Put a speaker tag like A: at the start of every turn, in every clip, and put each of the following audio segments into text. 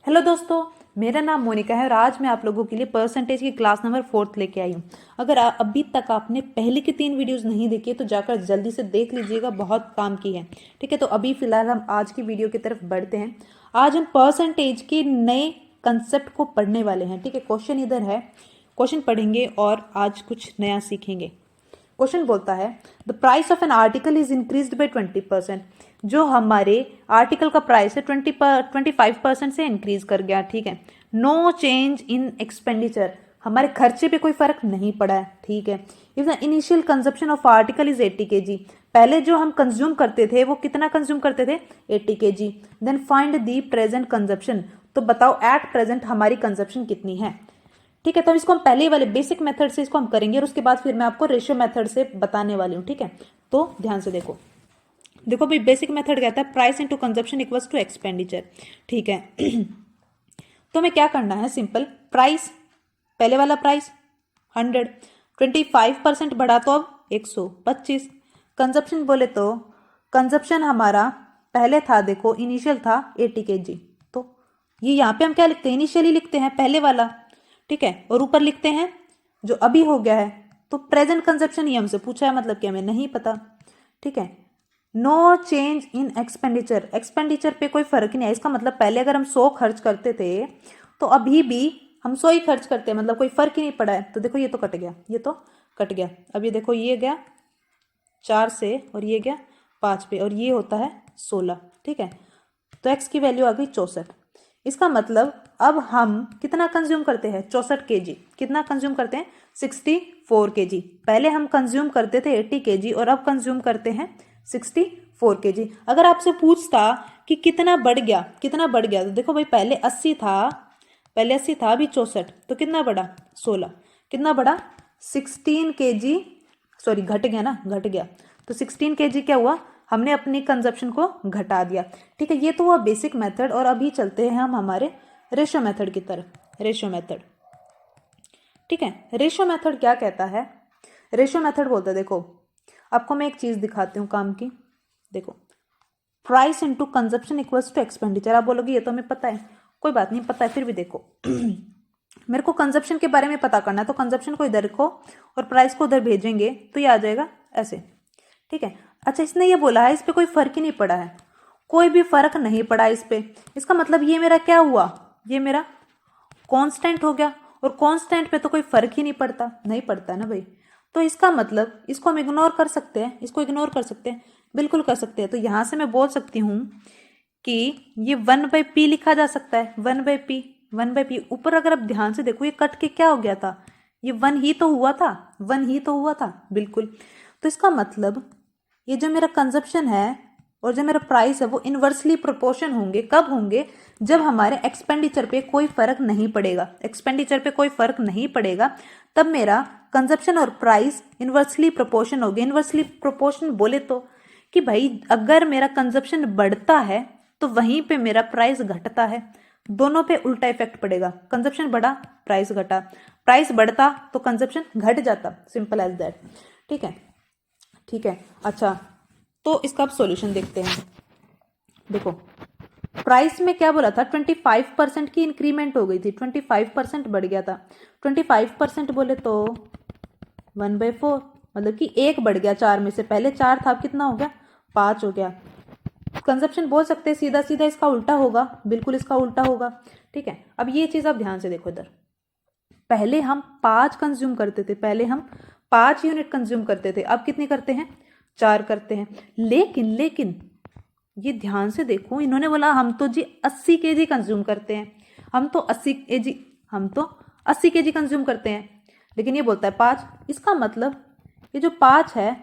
A: Hello दोस्तों, मेरा नाम मोनिका है और आज मैं आप लोगों के लिए परसेंटेज की क्लास नंबर 4 लेके आई हूँ। अगर अभी तक आपने पहले की 3 वीडियोस नहीं देखी तो जाकर जल्दी से देख लीजिएगा, बहुत काम की है। ठीक है, तो अभी फिलहाल हम आज की वीडियो की तरफ बढ़ते हैं। आज हम परसेंटेज के नए कंसेप्ट को पढ़ने वाले हैं। ठीक है, क्वेश्चन इधर है, क्वेश्चन पढ़ेंगे और आज कुछ नया सीखेंगे। क्वेश्चन बोलता है the price of an article is increased by 20%। जो हमारे आर्टिकल का प्राइस है 25% से इंक्रीज कर गया। ठीक है, नो चेंज इन एक्सपेंडिचर, हमारे खर्चे पे कोई फर्क नहीं पड़ा है। ठीक है, if the initial consumption of article is 80 kg, पहले जो हम कंज्यूम करते थे वो कितना कंज्यूम करते थे 80 kg। Then find the present consumption, तो बताओ एट प्रेजेंट हमारी कंजप्शन कितनी है। ठीक है, तो इसको हम पहले वाले बेसिक मेथड से इसको हम करेंगे और उसके बाद फिर मैं आपको रेशियो मेथड से बताने वाली हूँ। ठीक है, तो ध्यान से देखो भाई, बेसिक मेथड कहता है price into consumption equals to expenditure. ठीक है तो हमें क्या करना है, सिंपल प्राइस, पहले वाला प्राइस 100, 25% बढ़ा तो अब 125। कंजप्शन बोले तो कंजप्शन हमारा पहले था, देखो इनिशियल था 80 kg, तो ये यहाँ पे हम क्या लिखते हैं, इनिशियली लिखते हैं पहले वाला। ठीक है, और ऊपर लिखते हैं जो अभी हो गया है। तो प्रेजेंट कंजप्शन ये हमसे पूछा है, मतलब कि हमें नहीं पता। ठीक है, no change in expenditure, expenditure पे कोई फर्क नहीं है। इसका मतलब पहले अगर हम 100 खर्च करते थे तो अभी भी हम 100 ही खर्च करते हैं, मतलब कोई फर्क ही नहीं पड़ा है। तो देखो ये तो कट गया, ये तो कट गया। अब ये देखो, ये गया 4 से और ये गया 5 पे और ये होता है 16। ठीक है, तो x की वैल्यू आ गई 64। इसका मतलब अब हम कितना कंज्यूम करते हैं, 64 kg। कितना कंज्यूम करते हैं, 64 kg। पहले हम कंज्यूम करते थे 80 kg और अब कंज्यूम करते हैं 64 kg। अगर आपसे पूछता कि कितना बढ़ गया, कितना बढ़ गया, तो देखो भाई पहले 80 था, पहले 80 था, अभी 64, तो कितना बढ़ा 16। कितना बढ़ा 16 kg, सॉरी घट गया ना, घट गया। तो 16 kg क्या हुआ, हमने अपनी कंजप्शन को घटा दिया। ठीक है, ये तो हुआ बेसिक मेथड और अभी चलते हैं हम हमारे रेशियो मेथड की तरफ। रेशियो मेथड, ठीक है, रेशियो मेथड क्या कहता है, रेशियो मेथड बोलता है, देखो आपको मैं एक चीज दिखाती हूँ काम की। देखो price into consumption equals to expenditure. आप बोलोगे ये तो हमें पता है, कोई बात नहीं, पता है फिर भी देखो मेरे को कंजप्शन के बारे में पता करना है, तो कंजप्शन को इधर रखो और प्राइस को उधर भेजेंगे तो ये आ जाएगा ऐसे। ठीक है, अच्छा इसने ये बोला है इस पे कोई फर्क ही नहीं पड़ा है, कोई भी फर्क नहीं पड़ा इस पे। इसका मतलब ये मेरा क्या हुआ, ये मेरा कांस्टेंट हो गया, और कांस्टेंट पे तो कोई फर्क ही नहीं पड़ता, नहीं पड़ता ना भाई। तो इसका मतलब इसको हम इग्नोर कर सकते हैं, इसको इग्नोर कर सकते हैं, बिल्कुल कर सकते हैं। तो यहां से मैं बोल सकती हूं कि ये 1/p लिखा जा सकता है, 1/p, 1/p। ऊपर अगर आप ध्यान से देखो ये कट के क्या हो गया था, ये 1 ही तो हुआ था, 1 ही तो हुआ था, बिल्कुल। तो इसका मतलब ये जो मेरा कंजप्शन है और जो मेरा प्राइस है वो इनवर्सली प्रोपोर्शन होंगे। कब होंगे, जब हमारे एक्सपेंडिचर पे कोई फर्क नहीं पड़ेगा, एक्सपेंडिचर पे कोई फर्क नहीं पड़ेगा, तब मेरा कंजप्शन और प्राइस इनवर्सली प्रोपोर्शन होंगे। इनवर्सली प्रोपोर्शन बोले तो कि भाई अगर मेरा कंजप्शन बढ़ता है तो वहीं पे मेरा प्राइस घटता है, दोनों पे उल्टा इफेक्ट पड़ेगा। कंजप्शन बढ़ा, प्राइस घटा, प्राइस बढ़ता तो कंजप्शन घट जाता, सिंपल एज दैट। ठीक है, ठीक है, अच्छा तो इसका अब सॉल्यूशन देखते हैं। देखो प्राइस में क्या बोला था, 25% की इंक्रीमेंट हो गई थी, 25% बढ़ गया था। 25% बोले तो 1/4, मतलब कि 1 बढ़ गया 4 में से, पहले 4 था अब कितना हो गया 5 हो गया। कंजप्शन बोल सकते हैं, सीधा सीधा इसका उल्टा होगा, बिल्कुल इसका उल्टा होगा। ठीक है, अब ये चीज आप ध्यान से देखो, इधर पहले हम 5 कंज्यूम करते थे, पहले हम 5 यूनिट कंज्यूम करते थे, अब कितनी करते हैं 4 करते हैं। लेकिन ये ध्यान से देखो, इन्होंने बोला हम तो जी 80 kg कंज्यूम करते हैं, हम तो 80 kg कंज्यूम करते हैं, लेकिन ये बोलता है 5। इसका मतलब ये जो 5 है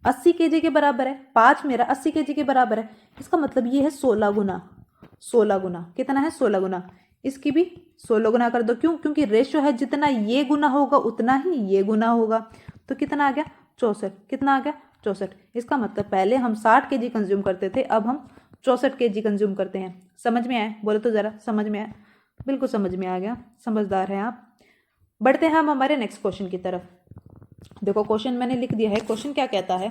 A: 80 kg के बराबर है, 5 मेरा 80 kg के बराबर है। इसका मतलब ये है 16 गुना, 16 गुना कितना है 16 गुना, इसकी भी 16 गुना कर दो। क्यों, क्योंकि रेशो है, जितना ये गुना होगा उतना ही ये गुना होगा। तो कितना आ गया 64, कितना आ गया 64। इसका मतलब पहले हम 60 kg कंज्यूम करते थे, अब हम 64 kg कंज्यूम करते हैं। समझ में आया, बोले तो जरा समझ में आया, बिल्कुल समझ में आ गया, समझदार हैं आप। बढ़ते हैं हम हमारे नेक्स्ट क्वेश्चन की तरफ। देखो क्वेश्चन मैंने लिख दिया है, क्वेश्चन क्या कहता है,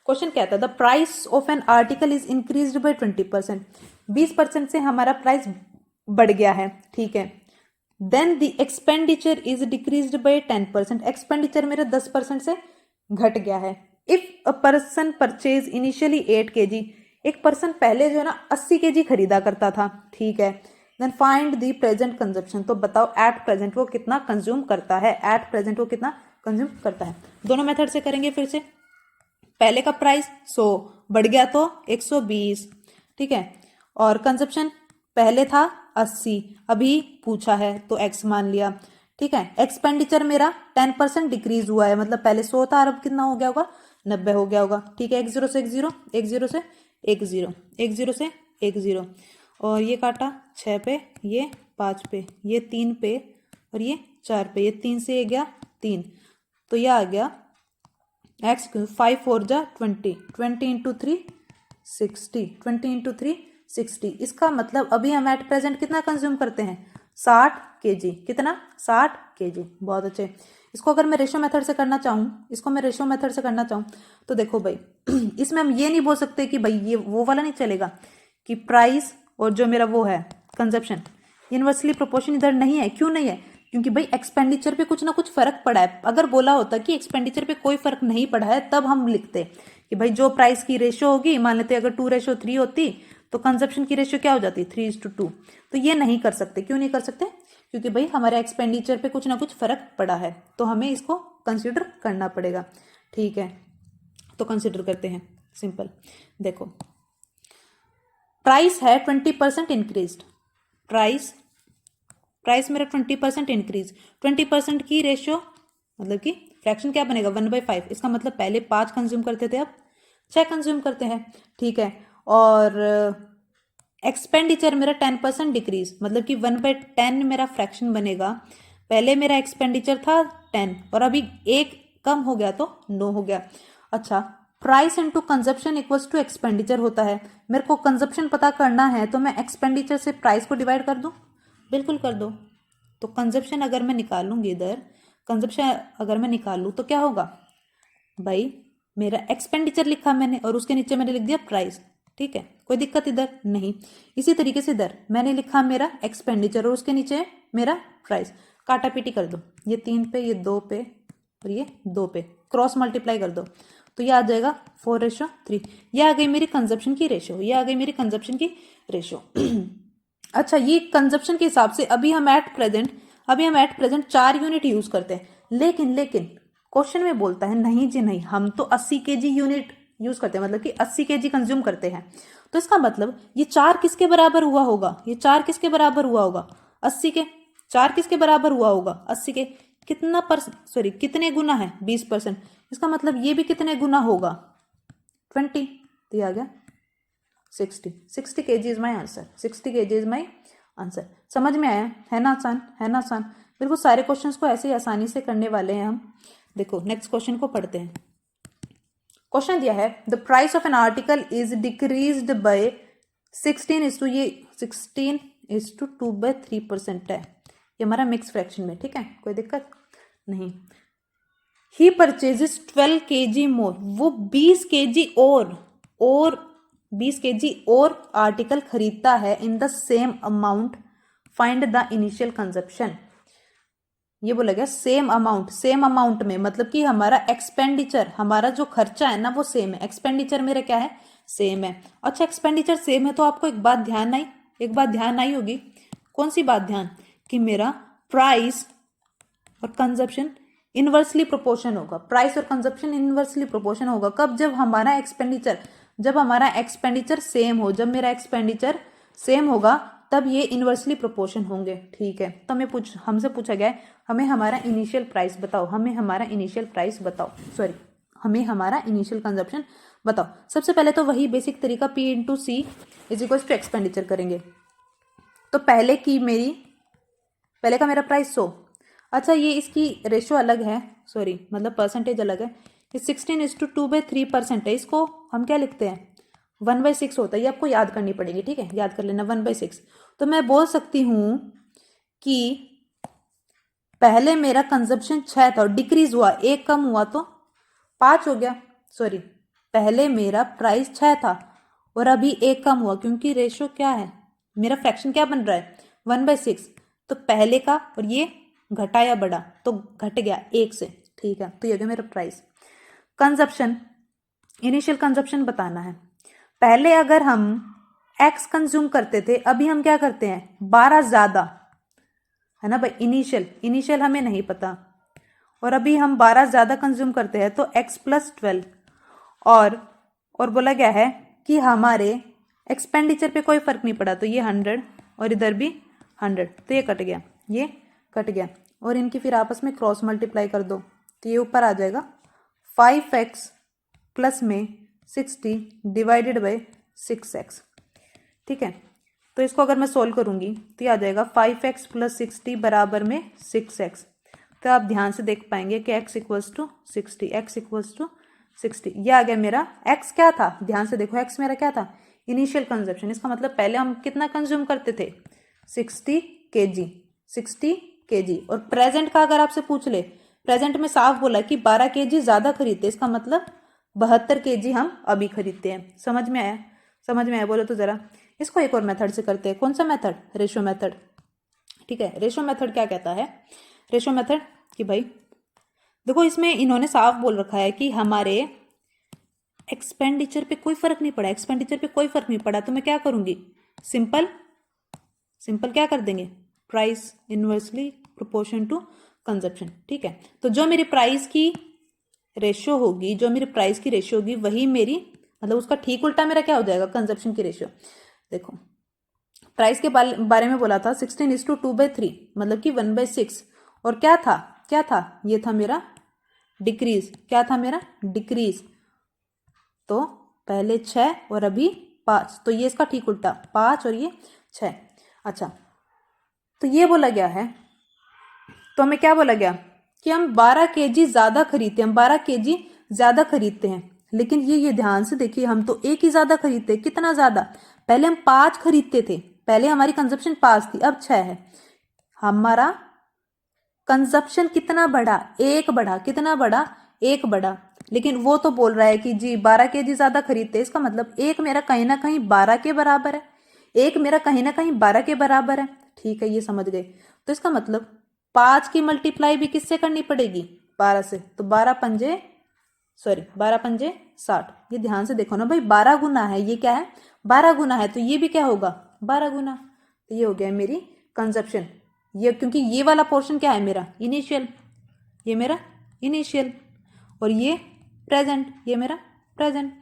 A: क्वेश्चन कहता है the price of an article is increased by 20%। 20% से हमारा प्राइस बढ़ गया है, ठीक है। Then the expenditure is decreased by 10%, expenditure मेरा 10% से घट गया है। If a person purchase initially 8 kg, एक पर्सन पहले जो है ना 80 kg खरीदा करता था, ठीक है। Then find the present consumption, तो बताओ एट प्रेजेंट वो कितना कंज्यूम करता है, एट प्रेजेंट वो कितना कंज्यूम करता है। दोनों मेथड से करेंगे फिर से। पहले का प्राइस 100 बढ़ गया तो 120, ठीक है। और कंजप्शन पहले था 80, अभी पूछा है तो x मान लिया, ठीक है। एक्सपेंडिचर मेरा 10% डिक्रीज हुआ है, मतलब पहले 100 था, अब कितना हो गया होगा, 90 हो गया होगा, ठीक है। 10 से 10, 10 से 10, 10 से 10, और ये काटा 6 पे, ये 5 पे, ये 3 पे, और ये 4 पे, ये 3 से ये गया 3, तो ये आ गया x 5 4 जा 20, 20 इंटू 3 60, 20 इंटू 3 60। इसका मतलब अभी हम एट प्रेजेंट कितना कंज्यूम करते हैं, 60 kg, कितना 60 kg, बहुत अच्छे। इसको अगर मैं रेशो मेथड से करना चाहूँ, इसको मैं रेशो मेथड से करना चाहूँ तो देखो भाई इसमें हम ये नहीं बोल सकते कि भाई ये वो वाला नहीं चलेगा कि प्राइस और जो मेरा वो है कंजप्शन इनवर्सली प्रोपोर्शन इधर नहीं है। क्यों नहीं है, क्योंकि भाई एक्सपेंडिचर पे कुछ ना कुछ फर्क पड़ा है। अगर बोला होता कि एक्सपेंडिचर पे कोई फर्क नहीं पड़ा है तब हम लिखते कि भाई जो प्राइस की रेशो होगी, मान लेते अगर 2:3 होती तो कंजप्शन की रेशियो क्या हो जाती, 3:2। तो ये नहीं कर सकते। क्यों नहीं कर सकते, क्योंकि भाई हमारे एक्सपेंडिचर पे कुछ ना कुछ फर्क पड़ा है, तो हमें इसको कंसिडर करना पड़ेगा, ठीक है। तो कंसिडर करते हैं, सिंपल। देखो प्राइस है 20% इंक्रीज, प्राइस मेरा 20% इंक्रीज, 20% की रेशियो मतलब कि फ्रैक्शन क्या बनेगा, 1/5। इसका मतलब पहले 5 कंज्यूम करते थे, अब 6 कंज्यूम करते हैं, ठीक है। और एक्सपेंडिचर मेरा 10% डिक्रीज, मतलब कि 1/10 मेरा फ्रैक्शन बनेगा। पहले मेरा एक्सपेंडिचर था 10 और अभी 1 कम हो गया तो 9 हो गया। अच्छा, price into consumption equals to expenditure होता है। मेरे को कंजप्शन पता करना है तो मैं एक्सपेंडिचर से प्राइस को डिवाइड कर दूं, बिल्कुल कर दो। तो कंजप्शन अगर मैं निकालूंगी इधर, कंजप्शन अगर मैं निकालूं तो क्या होगा भाई, मेरा एक्सपेंडिचर लिखा मैंने और उसके नीचे मैंने लिख दिया प्राइस, ठीक है। कोई दिक्कत इधर नहीं। इसी तरीके से इधर मैंने लिखा मेरा एक्सपेंडिचर और उसके नीचे मेरा प्राइस, काटा पीटी कर दो, ये 3 पे, ये 2 पे और ये 2 पे, क्रॉस मल्टीप्लाई कर दो तो ये आ जाएगा 4:3। ये आ गई मेरी कंजप्शन की रेशो, ये आ गई मेरी कंजप्शन की रेशो। अच्छा, ये कंजप्शन के हिसाब से अभी हम एट प्रेजेंट 4 यूनिट यूज करते हैं, लेकिन क्वेश्चन में बोलता है नहीं जी नहीं, हम तो 80 kg यूनिट यूज करते हैं, मतलब कि 80 kg कंज्यूम करते हैं। तो इसका मतलब ये 4 किसके बराबर हुआ होगा, ये 4 किसके बराबर हुआ होगा, 80 के। 4 किसके बराबर हुआ होगा, 80 के। कितना कितने गुना है, 20%। इसका मतलब ये भी कितने गुना होगा, 20। तो ये आ गया 60 kg is my answer, 60 kg is my answer. समझ में आया, है ना आसान, है ना आसान। बिल्कुल सारे क्वेश्चंस को ऐसे ही आसानी से करने वाले हैं हम। देखो नेक्स्ट क्वेश्चन को पढ़ते हैं। क्वेश्चन दिया है the price of an article is decreased bye 16:2/3% है। ये हमारा मिक्स फ्रैक्शन में, ठीक है, कोई दिक्कत नहीं। ही परचेजेस 12 kg मोर, वो 20 kg और 20 kg और आर्टिकल खरीदता है in the same amount, find the initial consumption. ये बोला गया सेम अमाउंट में, मतलब कि हमारा एक्सपेंडिचर, हमारा जो खर्चा है ना वो सेम है, एक्सपेंडिचर मेरा क्या है, सेम है। अच्छा, एक्सपेंडिचर सेम है तो आपको एक बात ध्यान आई होगी। कौन सी बात ध्यान, कि मेरा प्राइस और कंजप्शन इनवर्सली प्रोपोर्शन होगा, प्राइस और कंजप्शन इनवर्सली प्रोपोर्शन होगा। कब, जब हमारा एक्सपेंडिचर सेम हो, जब मेरा एक्सपेंडिचर सेम होगा तब ये इनवर्सली प्रोपोर्शन होंगे, ठीक है। तो हमसे पूछा गया है हमें हमारा इनिशियल प्राइस बताओ, हमें हमारा इनिशियल कंजप्शन बताओ। सबसे पहले तो वही बेसिक तरीका P into C is equals to expenditure करेंगे। तो पहले का मेरा प्राइस 100। अच्छा, ये इसकी रेशो अलग है, मतलब परसेंटेज अलग है। ये 16:2/3% है, इसको हम क्या लिखते हैं, 1/6 होता है। ये आपको याद करनी पड़ेगी, ठीक है, याद कर लेना 1/6। तो मैं बोल सकती हूं कि पहले मेरा कंजप्शन 6 था और डिक्रीज हुआ, 1 कम हुआ तो 5 हो गया। पहले मेरा प्राइस 6 था और अभी 1 कम हुआ, क्योंकि रेशो क्या है, मेरा फ्रैक्शन क्या बन रहा है, 1/6, तो पहले का और ये घटा या बढ़ा तो घट गया 1 से, ठीक है। तो ये हो गया मेरा प्राइस। कंजप्शन, इनिशियल कंजप्शन बताना है। पहले अगर हम x कंज्यूम करते थे, अभी हम क्या करते हैं 12 ज्यादा, है ना भाई। इनिशियल हमें नहीं पता, और अभी हम 12 ज्यादा कंज्यूम करते हैं तो x + 12, और बोला गया है कि हमारे एक्सपेंडिचर पे कोई फर्क नहीं पड़ा, तो ये 100 और इधर भी 100, तो ये कट गया, ये कट गया, और इनकी फिर आपस में क्रॉस मल्टीप्लाई कर दो तो ये ऊपर आ जाएगा 5x प्लस में 60 डिवाइडेड बाई 6x, ठीक है। तो इसको अगर मैं सोल्व करूंगी तो ये आ जाएगा 5x + 60 बराबर में 6x। तो आप ध्यान से देख पाएंगे कि x = 60, x = 60, ये आ गया मेरा। x क्या था, ध्यान से देखो, x मेरा क्या था, इनिशियल कंजप्शन। इसका मतलब पहले हम कितना कंज्यूम करते थे 60 kg, 60 kg। और प्रेजेंट का अगर आपसे पूछ ले, प्रेजेंट में साफ बोला कि 12 kg ज्यादा खरीदते, इसका मतलब 72 kg हम अभी खरीदते हैं। समझ में आया, समझ में आया, बोलो तो जरा। इसको एक और मेथड से करते हैं। कौन सा मेथड, रेशो मेथड, ठीक है। रेशो मेथड क्या कहता है, रेशो मेथड कि भाई देखो, इसमें इन्होंने साफ बोल रखा है कि हमारे एक्सपेंडिचर पे कोई फर्क नहीं पड़ा, एक्सपेंडिचर पे कोई फर्क नहीं पड़ा, तो मैं क्या करूंगी, सिंपल क्या कर देंगे, price inversely proportion to consumption, ठीक है। तो जो मेरी प्राइस की रेशियो होगी, जो मेरी प्राइस की रेशियो होगी, वही मेरी, मतलब उसका ठीक उल्टा मेरा क्या हो जाएगा, कंजप्शन की रेशियो। देखो प्राइस के बारे में बोला था 16:2/3, मतलब कि 1/6, और क्या था, ये था मेरा डिक्रीज, क्या था मेरा डिक्रीज। तो पहले 6 और अभी 5, तो ये इसका ठीक उल्टा 5 और ये 6। अच्छा, तो ये बोला गया है, तो हमें क्या बोला गया कि हम 12 kg ज्यादा खरीदते हैं, हम 12 kg ज्यादा खरीदते हैं। लेकिन ये ध्यान से देखिए, हम तो एक ही ज्यादा खरीदते हैं। कितना ज्यादा, पहले हम 5 खरीदते थे, पहले हमारी कंजप्शन 5 थी, अब 6 है। हमारा कंजप्शन कितना बढ़ा, एक बढ़ा, कितना बढ़ा, एक बढ़ा। लेकिन वो तो बोल रहा है कि जी 12 kg ज्यादा खरीदते, इसका मतलब एक मेरा कहीं ना कहीं 12 के बराबर है, एक मेरा कहीं ना कहीं 12 के बराबर है, ठीक है, ये समझ गए। तो इसका मतलब 5 की मल्टीप्लाई भी किससे करनी पड़ेगी, 12 से। तो 12 पंजे 60। ये ध्यान से देखो ना भाई, 12 गुना है, ये क्या है 12 गुना है, तो ये भी क्या होगा 12 गुना। तो ये हो गया मेरी कंजप्शन, ये क्योंकि ये वाला पोर्शन क्या है मेरा इनिशियल, ये मेरा इनिशियल, और ये प्रेजेंट, ये मेरा प्रेजेंट।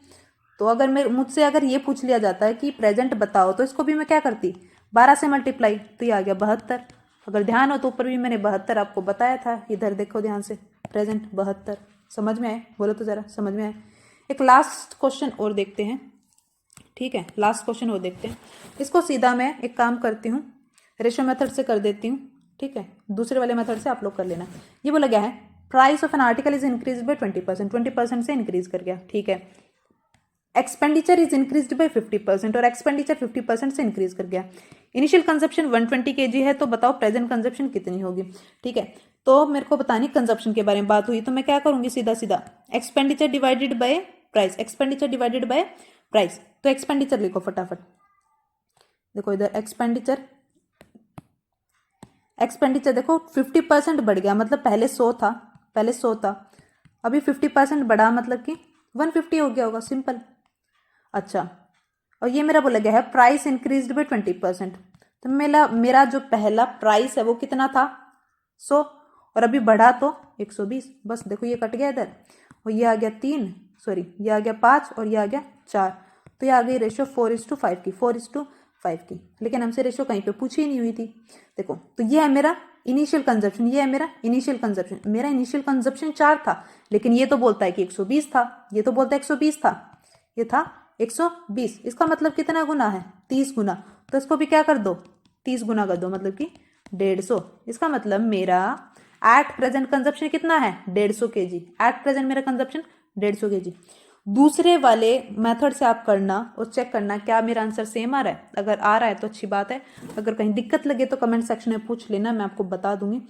A: तो अगर मुझसे अगर ये पूछ लिया जाता है कि प्रेजेंट बताओ, तो इसको भी मैं क्या करती 12 से मल्टीप्लाई, तो ये आ गया 72। अगर ध्यान हो तो ऊपर भी मैंने 72 आपको बताया था, इधर देखो ध्यान से, प्रेजेंट 72। समझ में आए, बोलो तो जरा, समझ में आए। एक लास्ट क्वेश्चन और देखते हैं, ठीक है, लास्ट क्वेश्चन और देखते हैं। इसको सीधा मैं एक काम करती हूँ, रेशो मेथड से कर देती हूँ, ठीक है, दूसरे वाले मेथड से आप लोग कर लेना। ये बोला गया है price of an article is increase by 20%, 20% से इंक्रीज कर गया, ठीक है। एक्सपेंडिचर इज इंक्रीज बाय 50%, और एक्सपेंडिचर 50% से इंक्रीज कर गया। इनिशियल कंजप्शन 120 kg है, तो बताओ प्रेजेंट कंजप्शन कितनी होगी, ठीक है। तो मेरे को बतानी कंजप्शन के बारे में बात हुई, तो मैं क्या करूंगी, सीधा सीधा expenditure divided by price, expenditure divided by price. तो एक्सपेंडिचर लिखो फटाफट, देखो इधर एक्सपेंडिचर देखो 50% बढ़ गया, मतलब पहले 100 था, अभी 50% बढ़ा, मतलब कि 150 हो गया होगा, सिंपल। अच्छा, और ये मेरा बोला गया है प्राइस इंक्रीज्ड बाय 20%, तो मेरा जो पहला प्राइस है वो कितना था 100, और अभी बढ़ा तो 120, बस देखो ये कट गया इधर, और ये आ गया 3, सॉरी ये आ गया 5, और ये आ गया 4, तो ये आ गई रेशो 4:5 की, 4:5 की। लेकिन हमसे रेशो कहीं पे पूछी ही नहीं हुई थी। देखो, तो ये है मेरा इनिशियल कंजप्शन, ये है मेरा इनिशियल कंजप्शन। मेरा इनिशियल कंजप्शन 4 था, लेकिन ये तो बोलता है कि 120 था, ये तो बोलता है 120 था, ये था 120। इसका मतलब कितना गुना है 30 गुना, तो इसको भी क्या कर दो 30 गुना कर दो, मतलब कि 150। इसका मतलब मेरा एट प्रेजेंट कंजप्शन कितना है 150 kg, एट प्रेजेंट मेरा कंजप्शन 150 kg। दूसरे वाले मेथड से आप करना और चेक करना क्या मेरा आंसर सेम आ रहा है। अगर आ रहा है तो अच्छी बात है, अगर कहीं दिक्कत लगे तो कमेंट सेक्शन में पूछ लेना, मैं आपको बता दूंगी।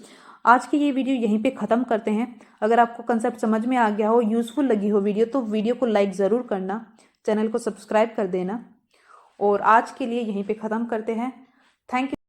A: आज की ये वीडियो यहीं पे ख़त्म करते हैं। अगर आपको कंसेप्ट समझ में आ गया हो, यूज़फुल लगी हो वीडियो, तो वीडियो को लाइक ज़रूर करना, चैनल को सब्सक्राइब कर देना, और आज के लिए यहीं पे ख़त्म करते हैं। Thank you.